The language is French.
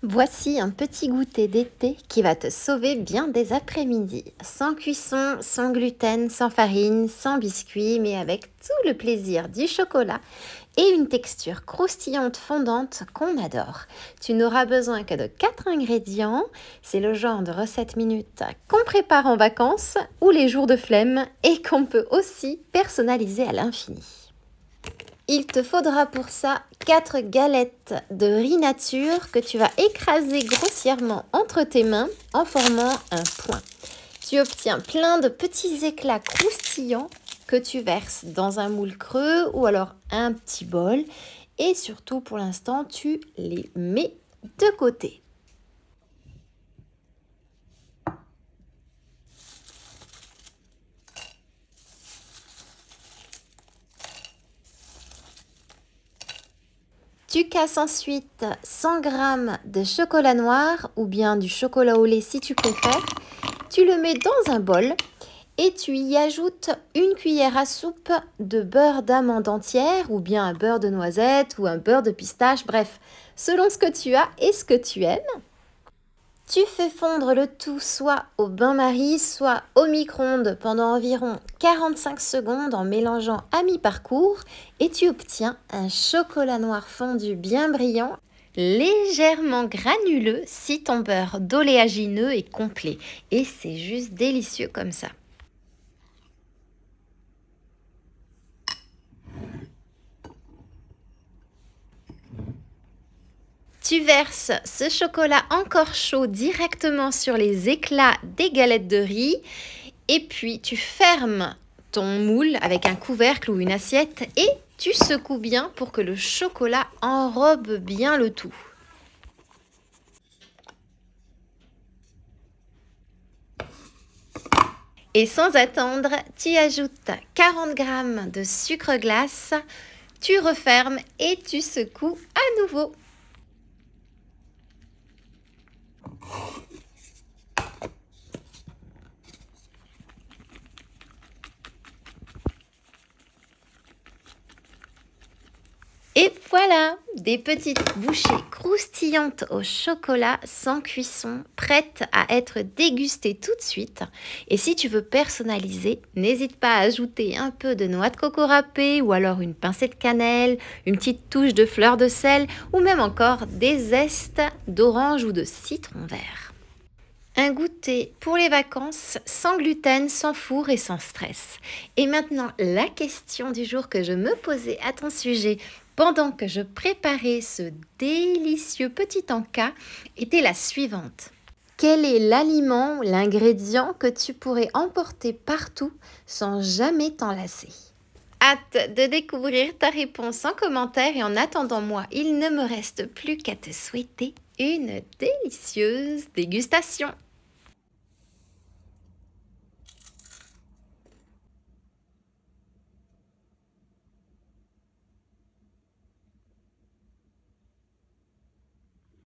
Voici un petit goûter d'été qui va te sauver bien des après-midi. Sans cuisson, sans gluten, sans farine, sans biscuits, mais avec tout le plaisir du chocolat et une texture croustillante fondante qu'on adore. Tu n'auras besoin que de 4 ingrédients. C'est le genre de recette minute qu'on prépare en vacances ou les jours de flemme et qu'on peut aussi personnaliser à l'infini. Il te faudra pour ça 4 galettes de riz nature que tu vas écraser grossièrement entre tes mains en formant un point. Tu obtiens plein de petits éclats croustillants que tu verses dans un moule creux ou alors un petit bol. Et surtout, pour l'instant, tu les mets de côté. Tu casses ensuite 100 g de chocolat noir ou bien du chocolat au lait si tu préfères. Tu le mets dans un bol et tu y ajoutes une cuillère à soupe de beurre d'amande entière ou bien un beurre de noisette ou un beurre de pistache, bref, selon ce que tu as et ce que tu aimes. Tu fais fondre le tout soit au bain-marie, soit au micro-ondes pendant environ 45 secondes en mélangeant à mi-parcours et tu obtiens un chocolat noir fondu bien brillant, légèrement granuleux si ton beurre d'oléagineux est complet. Et c'est juste délicieux comme ça. Tu verses ce chocolat encore chaud directement sur les éclats des galettes de riz et puis tu fermes ton moule avec un couvercle ou une assiette et tu secoues bien pour que le chocolat enrobe bien le tout. Et sans attendre, tu ajoutes 40 g de sucre glace, tu refermes et tu secoues à nouveau. Et voilà, des petites bouchées croustillantes au chocolat sans cuisson, prêtes à être dégustées tout de suite. Et si tu veux personnaliser, n'hésite pas à ajouter un peu de noix de coco râpée ou alors une pincée de cannelle, une petite touche de fleur de sel ou même encore des zestes d'orange ou de citron vert. Un goûter pour les vacances, sans gluten, sans four et sans stress. Et maintenant, la question du jour que je me posais à ton sujet pendant que je préparais ce délicieux petit encas était la suivante. Quel est l'aliment, l'ingrédient que tu pourrais emporter partout sans jamais t'en lasser? Hâte de découvrir ta réponse en commentaire et en attendant moi, il ne me reste plus qu'à te souhaiter une délicieuse dégustation.